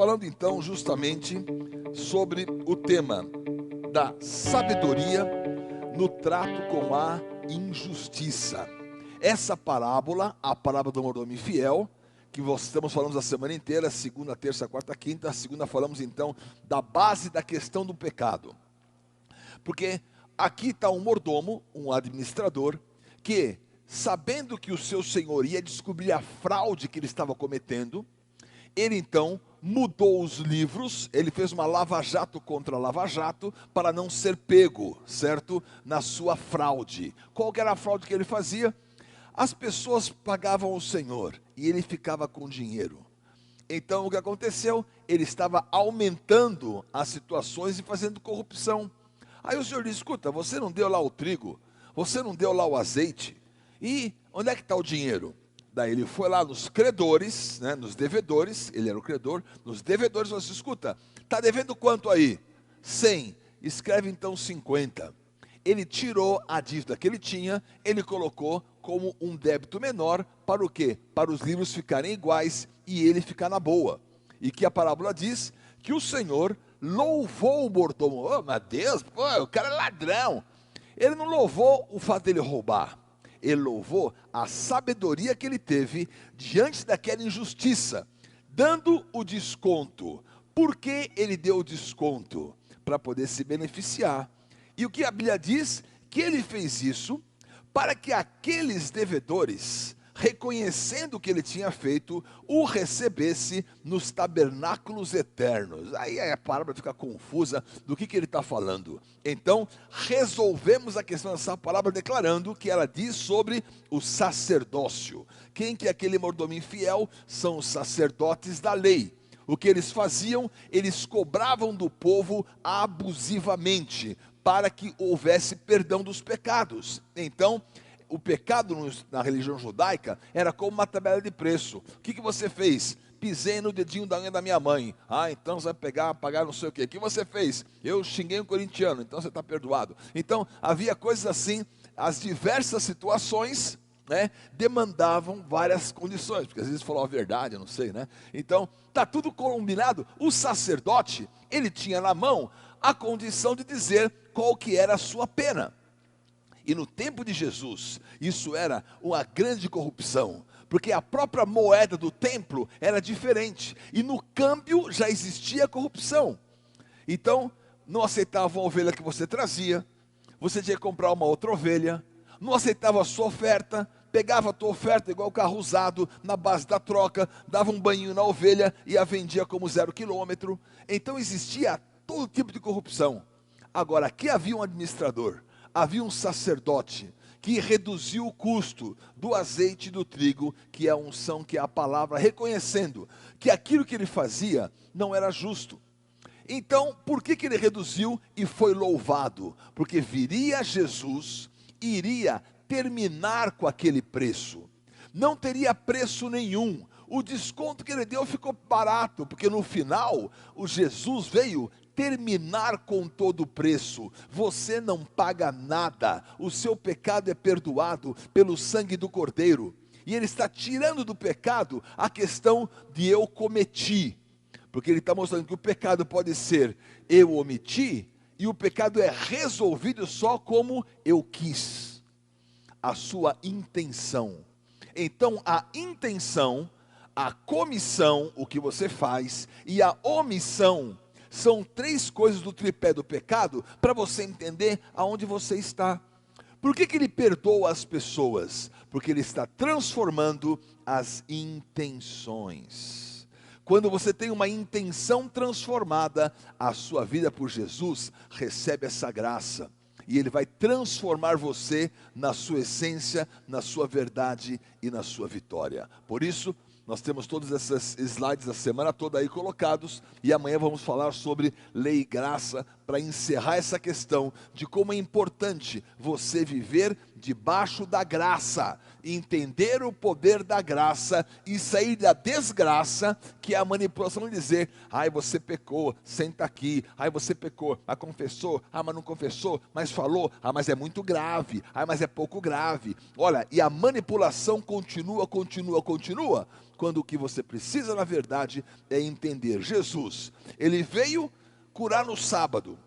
Falando então justamente sobre o tema da sabedoria no trato com a injustiça. Essa parábola, a parábola do mordomo infiel, que estamos falando a semana inteira, segunda, terça, quarta, quinta. A segunda falamos então da base da questão do pecado. Porque aqui está um mordomo, um administrador, que sabendo que o seu senhor ia descobrir a fraude que ele estava cometendo, ele então mudou os livros, ele fez uma lava-jato contra lava-jato para não ser pego, certo? Na sua fraude. Qual que era a fraude que ele fazia? As pessoas pagavam o senhor e ele ficava com dinheiro. Então o que aconteceu? Ele estava aumentando as situações e fazendo corrupção. Aí o senhor diz: escuta, você não deu lá o trigo, você não deu lá o azeite, e onde é que está o dinheiro? Daí ele foi lá nos credores, nos devedores, ele era o credor, nos devedores, falou assim: escuta, está devendo quanto aí? 100, escreve então 50. Ele tirou a dívida que ele tinha, ele colocou como um débito menor, para o quê? Para os livros ficarem iguais e ele ficar na boa. E que a parábola diz que o Senhor louvou o mordomo. Oh, meu Deus, pô, o cara é ladrão. Ele não louvou o fato dele roubar. Ele louvou a sabedoria que ele teve diante daquela injustiça, dando o desconto. Por que ele deu o desconto? Para poder se beneficiar. E o que a Bíblia diz? Que ele fez isso para que aqueles devedores, reconhecendo o que ele tinha feito, o recebesse nos tabernáculos eternos. Aí a palavra fica confusa do que ele está falando. Então, resolvemos a questão dessa palavra declarando que ela diz sobre o sacerdócio. Quem que é aquele mordomo infiel? São os sacerdotes da lei. O que eles faziam? Eles cobravam do povo abusivamente, para que houvesse perdão dos pecados. Então, o pecado na religião judaica era como uma tabela de preço. O que você fez? Pisei no dedinho da unha da minha mãe. Ah, então você vai pagar não sei o quê. O que você fez? Eu xinguei um corintiano, então você está perdoado. Então, havia coisas assim, as diversas situações, demandavam várias condições, porque às vezes falou a verdade, eu não sei, Então, está tudo combinado. O sacerdote, ele tinha na mão a condição de dizer qual que era a sua pena. E no tempo de Jesus, isso era uma grande corrupção, porque a própria moeda do templo era diferente, e no câmbio já existia corrupção. Então, não aceitavam a ovelha que você trazia, você tinha que comprar uma outra ovelha, não aceitava a sua oferta, pegava a tua oferta igual carro usado, na base da troca, dava um banho na ovelha e a vendia como 0 quilômetro. Então existia todo tipo de corrupção. Agora, aqui havia um administrador, havia um sacerdote que reduziu o custo do azeite e do trigo, que é a unção, que é a palavra, reconhecendo que aquilo que ele fazia não era justo. Então, por que ele reduziu e foi louvado? Porque viria Jesus e iria terminar com aquele preço. Não teria preço nenhum. O desconto que ele deu ficou barato, porque no final, o Jesus veio terminar com todo o preço. Você não paga nada, o seu pecado é perdoado pelo sangue do Cordeiro, e ele está tirando do pecado a questão de eu cometi, porque ele está mostrando que o pecado pode ser eu omiti, e o pecado é resolvido só como eu quis, a sua intenção. Então a intenção, a comissão, o que você faz, e a omissão, são 3 coisas do tripé do pecado, para você entender aonde você está. Por que ele perdoa as pessoas? Porque ele está transformando as intenções. Quando você tem uma intenção transformada, a sua vida por Jesus recebe essa graça. E ele vai transformar você na sua essência, na sua verdade e na sua vitória. Por isso, nós temos todos esses slides da semana toda aí colocados, e amanhã vamos falar sobre lei e graça, para encerrar essa questão de como é importante você viver debaixo da graça. entender o poder da graça e sair da desgraça, que é a manipulação de dizer: ai, você pecou, senta aqui, ai, você pecou, mas confessou, ah, mas não confessou, mas falou, ah, mas é muito grave, ah, mas é pouco grave. Olha, e a manipulação continua, quando o que você precisa, na verdade, é entender. Jesus, ele veio curar no sábado,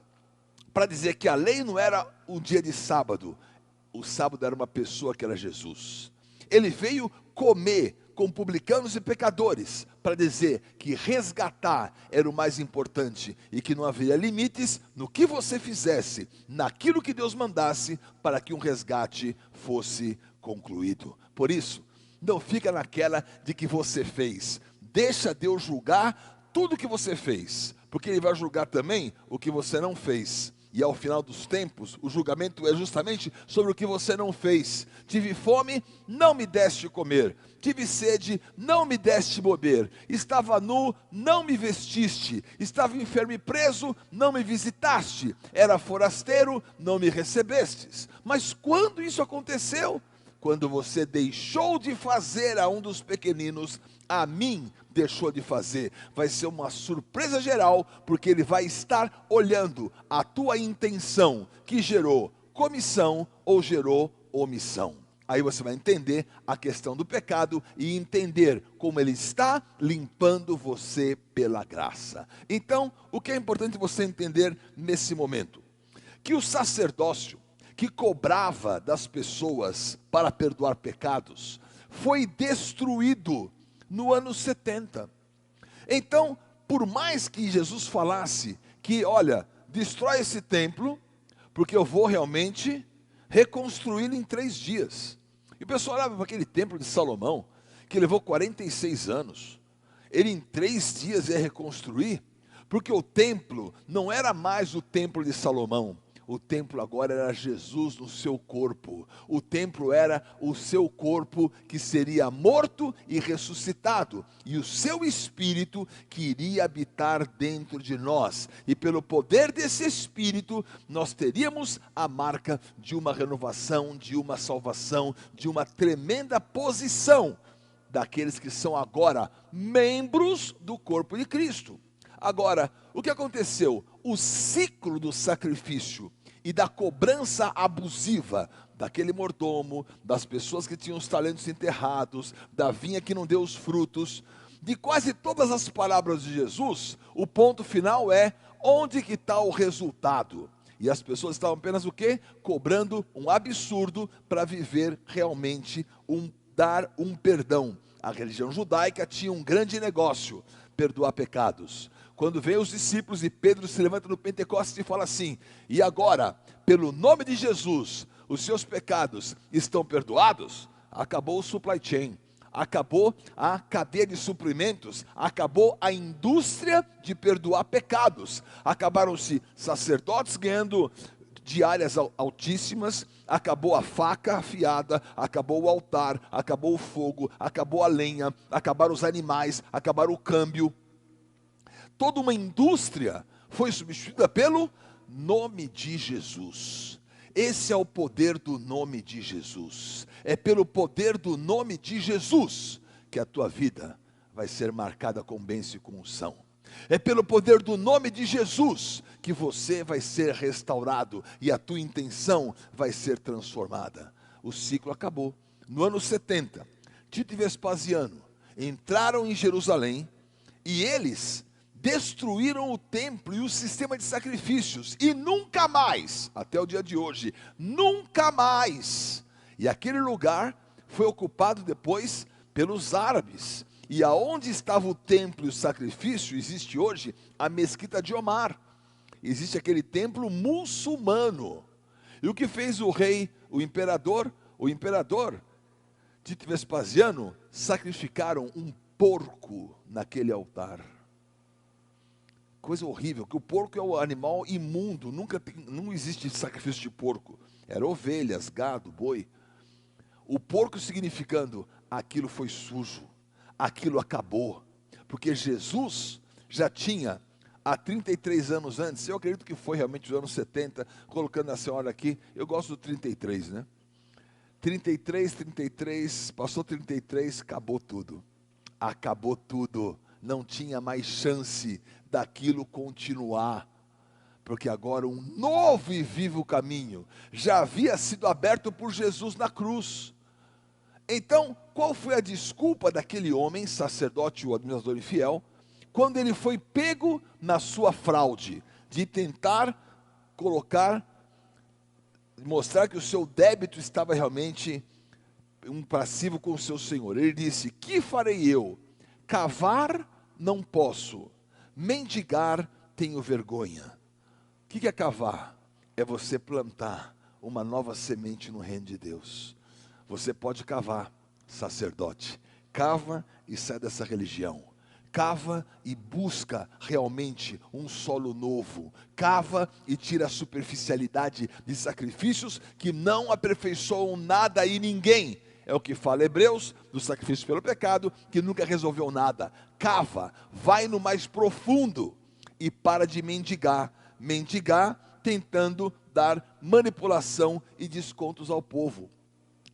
para dizer que a lei não era um dia de sábado, o sábado era uma pessoa que era Jesus. Ele veio comer com publicanos e pecadores, para dizer que resgatar era o mais importante, e que não haveria limites no que você fizesse, naquilo que Deus mandasse, para que um resgate fosse concluído. Por isso, não fica naquela de que você fez, deixa Deus julgar tudo o que você fez, porque Ele vai julgar também o que você não fez. E ao final dos tempos, o julgamento é justamente sobre o que você não fez. Tive fome, não me deste comer. Tive sede, não me deste beber. Estava nu, não me vestiste. Estava enfermo e preso, não me visitaste. Era forasteiro, não me recebestes. Mas quando isso aconteceu? Quando você deixou de fazer a um dos pequeninos, a mim deixou de fazer. Vai ser uma surpresa geral, porque Ele vai estar olhando a tua intenção, que gerou comissão ou gerou omissão. Aí você vai entender a questão do pecado e entender como Ele está limpando você pela graça. Então, o que é importante você entender nesse momento? Que o sacerdócio que cobrava das pessoas para perdoar pecados foi destruído no ano 70. Então, por mais que Jesus falasse que, olha, destrói esse templo, porque eu vou realmente reconstruí-lo em 3 dias. E o pessoal olhava para aquele templo de Salomão, que levou 46 anos. Ele em 3 dias ia reconstruir, porque o templo não era mais o templo de Salomão. O templo agora era Jesus no seu corpo. O templo era o seu corpo que seria morto e ressuscitado, e o seu espírito que iria habitar dentro de nós. E pelo poder desse espírito, nós teríamos a marca de uma renovação, de uma salvação, de uma tremenda posição daqueles que são agora membros do corpo de Cristo. Agora, o que aconteceu? O ciclo do sacrifício e da cobrança abusiva daquele mordomo, das pessoas que tinham os talentos enterrados, da vinha que não deu os frutos, de quase todas as palavras de Jesus, o ponto final é: onde que está o resultado? E as pessoas estavam apenas o quê? Cobrando um absurdo para viver realmente dar um perdão. A religião judaica tinha um grande negócio: perdoar pecados. Quando vem os discípulos e Pedro se levanta no Pentecostes e fala assim: e agora, pelo nome de Jesus, os seus pecados estão perdoados? Acabou o supply chain, acabou a cadeia de suprimentos, acabou a indústria de perdoar pecados. Acabaram-se sacerdotes ganhando diárias altíssimas, acabou a faca afiada, acabou o altar, acabou o fogo, acabou a lenha, acabaram os animais, acabaram o câmbio. Toda uma indústria foi substituída pelo nome de Jesus. Esse é o poder do nome de Jesus. É pelo poder do nome de Jesus que a tua vida vai ser marcada com bênção e com unção. É pelo poder do nome de Jesus que você vai ser restaurado e a tua intenção vai ser transformada. O ciclo acabou. No ano 70, Tito e Vespasiano entraram em Jerusalém e eles destruíram o templo e o sistema de sacrifícios, e nunca mais, até o dia de hoje, nunca mais. E aquele lugar foi ocupado depois pelos árabes. E aonde estava o templo e o sacrifício, existe hoje a mesquita de Omar. Existe aquele templo muçulmano. E o que fez o rei, o imperador Tito Vespasiano, sacrificaram um porco naquele altar. Coisa horrível, que o porco é o animal imundo, não existe sacrifício de porco. Era ovelhas, gado, boi. O porco significando, aquilo foi sujo, aquilo acabou. Porque Jesus já tinha, há 33 anos antes, eu acredito que foi realmente os anos 70, colocando a senhora aqui, eu gosto do 33, né? 33, passou 33, acabou tudo. Acabou tudo. Não tinha mais chance daquilo continuar. Porque agora um novo e vivo caminho já havia sido aberto por Jesus na cruz. Então, qual foi a desculpa daquele homem, sacerdote ou administrador infiel, quando ele foi pego na sua fraude, de tentar mostrar que o seu débito estava realmente um passivo com o seu senhor? Ele disse: que farei eu? Cavar não posso, mendigar tenho vergonha. O que é cavar? É você plantar uma nova semente no reino de Deus. Você pode cavar, sacerdote. Cava e sai dessa religião. Cava e busca realmente um solo novo. Cava e tira a superficialidade de sacrifícios que não aperfeiçoam nada e ninguém. É o que fala Hebreus, do sacrifício pelo pecado, que nunca resolveu nada. Cava, vai no mais profundo e para de mendigar. Mendigar tentando dar manipulação e descontos ao povo.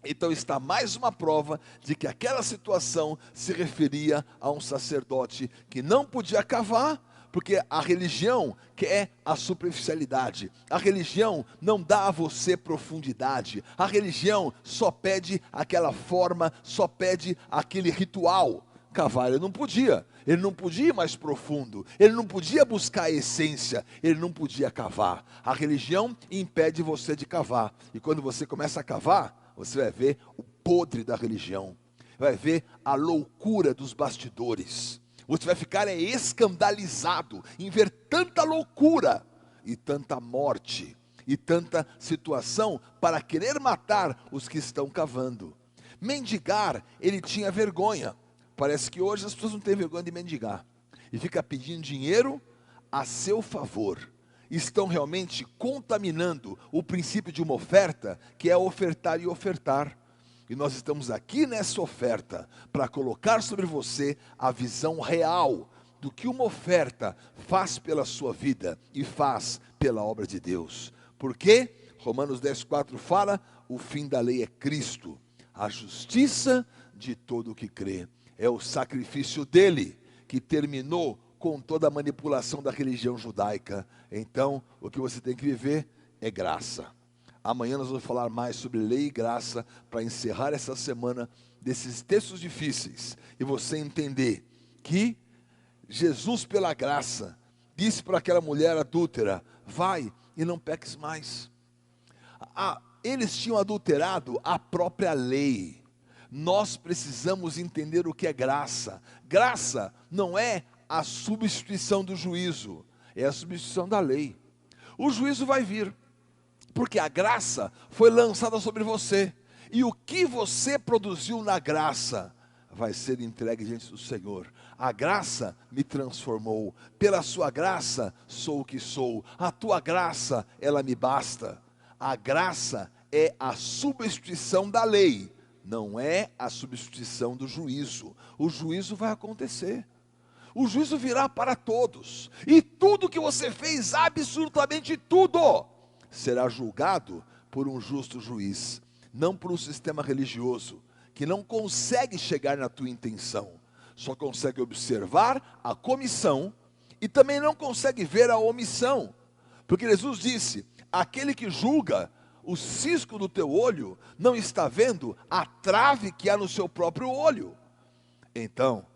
Então está mais uma prova de que aquela situação se referia a um sacerdote que não podia cavar, porque a religião quer a superficialidade. A religião não dá a você profundidade. A religião só pede aquela forma, só pede aquele ritual. Cavar ele não podia ir mais profundo, ele não podia buscar a essência, ele não podia cavar. A religião impede você de cavar, e quando você começa a cavar, você vai ver o podre da religião, vai ver a loucura dos bastidores, você vai ficar escandalizado em ver tanta loucura, e tanta morte, e tanta situação para querer matar os que estão cavando. Mendigar, ele tinha vergonha. Parece que hoje as pessoas não têm vergonha de mendigar. E fica pedindo dinheiro a seu favor. Estão realmente contaminando o princípio de uma oferta, que é ofertar e ofertar. E nós estamos aqui nessa oferta para colocar sobre você a visão real do que uma oferta faz pela sua vida e faz pela obra de Deus. Porque Romanos 10,4 fala: o fim da lei é Cristo, a justiça de todo o que crê. É o sacrifício dele que terminou com toda a manipulação da religião judaica. Então, o que você tem que viver é graça. Amanhã nós vamos falar mais sobre lei e graça para encerrar essa semana desses textos difíceis. E você entender que Jesus, pela graça, disse para aquela mulher adúltera: vai e não peques mais. Eles tinham adulterado a própria lei. Nós precisamos entender o que é graça. Graça não é a substituição do juízo, é a substituição da lei. O juízo vai vir, porque a graça foi lançada sobre você, e o que você produziu na graça vai ser entregue diante do Senhor. A graça me transformou, pela sua graça sou o que sou, a tua graça, ela me basta. A graça é a substituição da lei, não é a substituição do juízo. O juízo vai acontecer. O juízo virá para todos. E tudo que você fez, absolutamente tudo, será julgado por um justo juiz. Não por um sistema religioso, que não consegue chegar na tua intenção. Só consegue observar a comissão e também não consegue ver a omissão. Porque Jesus disse: aquele que julga o cisco do teu olho, não está vendo a trave que há no seu próprio olho. Então,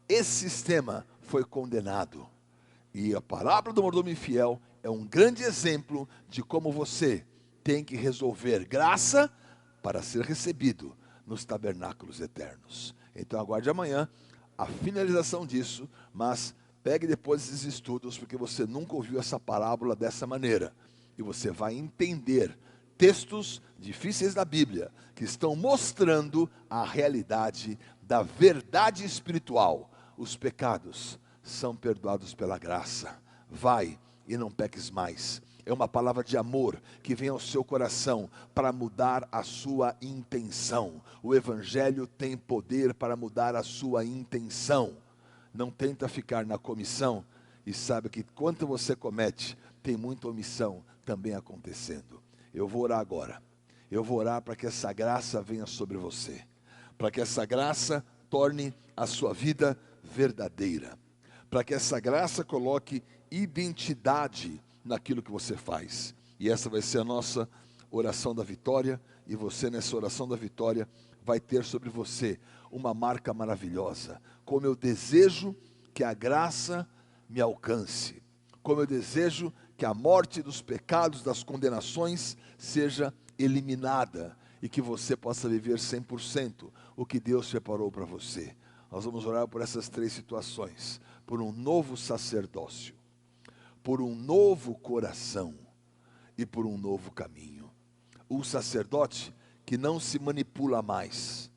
esse sistema foi condenado. E a parábola do mordomo infiel é um grande exemplo de como você tem que resolver graça para ser recebido nos tabernáculos eternos. Então aguarde amanhã a finalização disso, mas pegue depois esses estudos, porque você nunca ouviu essa parábola dessa maneira. E você vai entender textos difíceis da Bíblia, que estão mostrando a realidade da verdade espiritual. Os pecados são perdoados pela graça. Vai e não peques mais. É uma palavra de amor que vem ao seu coração para mudar a sua intenção. O Evangelho tem poder para mudar a sua intenção. Não tenta ficar na comissão e sabe que quando você comete, tem muita omissão também acontecendo. Eu vou orar agora. Eu vou orar para que essa graça venha sobre você, para que essa graça torne a sua vida verdadeira, para que essa graça coloque identidade naquilo que você faz. E essa vai ser a nossa oração da vitória, e você nessa oração da vitória vai ter sobre você uma marca maravilhosa. Como eu desejo que a graça me alcance, como eu desejo que a morte dos pecados, das condenações seja eliminada e que você possa viver 100% o que Deus preparou para você. Nós vamos orar por essas três situações: por um novo sacerdócio, por um novo coração e por um novo caminho. Um sacerdote que não se manipula mais,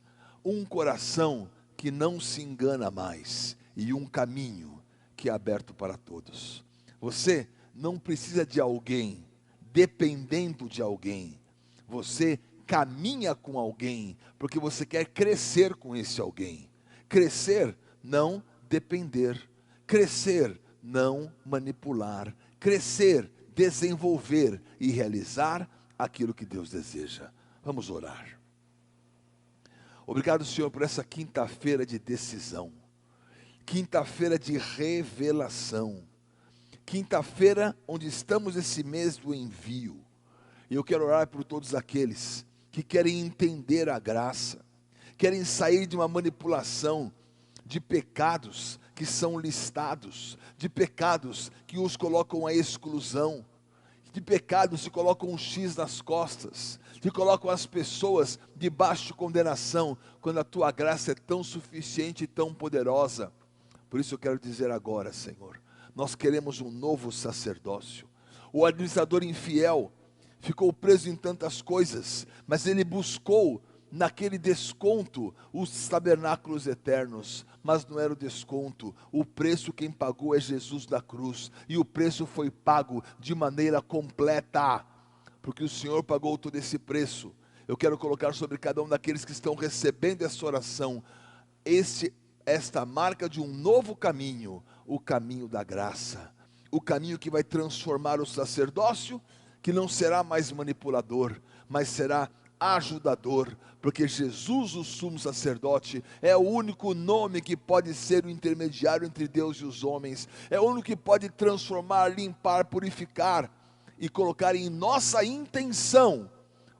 um coração que não se engana mais e um caminho que é aberto para todos. Você não precisa de alguém, dependendo de alguém. Você caminha com alguém porque você quer crescer com esse alguém. Crescer, não depender. Crescer, não manipular. Crescer, desenvolver e realizar aquilo que Deus deseja. Vamos orar. Obrigado, Senhor, por essa quinta-feira de decisão, quinta-feira de revelação, quinta-feira onde estamos esse mês do envio. E eu quero orar por todos aqueles que querem entender a graça, querem sair de uma manipulação, de pecados que são listados, de pecados que os colocam à exclusão, de pecados que colocam um X nas costas, que colocam as pessoas debaixo de condenação, quando a tua graça é tão suficiente e tão poderosa. Por isso eu quero dizer agora, Senhor, nós queremos um novo sacerdócio. O administrador infiel ficou preso em tantas coisas, mas ele buscou naquele desconto os tabernáculos eternos, mas não era o desconto. O preço quem pagou é Jesus da cruz, e o preço foi pago de maneira completa, porque o Senhor pagou todo esse preço. Eu quero colocar sobre cada um daqueles que estão recebendo essa oração, esta marca de um novo caminho, o caminho da graça, o caminho que vai transformar o sacerdócio, que não será mais manipulador, mas será ajudador, porque Jesus, o sumo sacerdote, é o único nome que pode ser o intermediário entre Deus e os homens, é o único que pode transformar, limpar, purificar e colocar em nossa intenção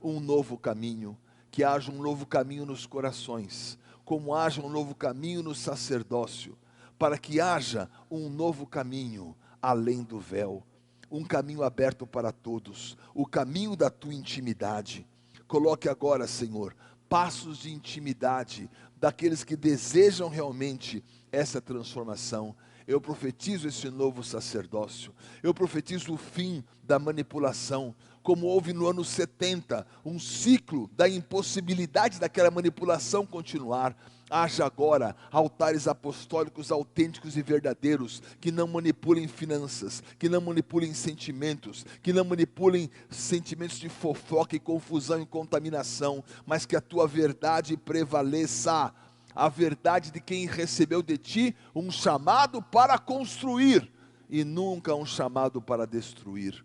um novo caminho, que haja um novo caminho nos corações, como haja um novo caminho no sacerdócio, para que haja um novo caminho além do véu, um caminho aberto para todos, o caminho da tua intimidade. Coloque agora, Senhor, passos de intimidade daqueles que desejam realmente essa transformação. Eu profetizo esse novo sacerdócio, eu profetizo o fim da manipulação, como houve no ano 70, um ciclo da impossibilidade daquela manipulação continuar. Haja agora altares apostólicos autênticos e verdadeiros, que não manipulem finanças, que não manipulem sentimentos, que não manipulem sentimentos de fofoca e confusão e contaminação, mas que a tua verdade prevaleça, a verdade de quem recebeu de ti um chamado para construir e nunca um chamado para destruir.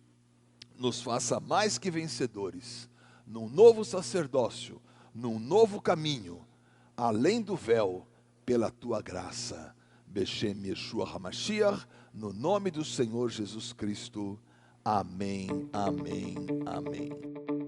Nos faça mais que vencedores, num novo sacerdócio, num novo caminho, além do véu, pela tua graça. Beshem Yeshua HaMashiach, no nome do Senhor Jesus Cristo. Amém, amém, amém.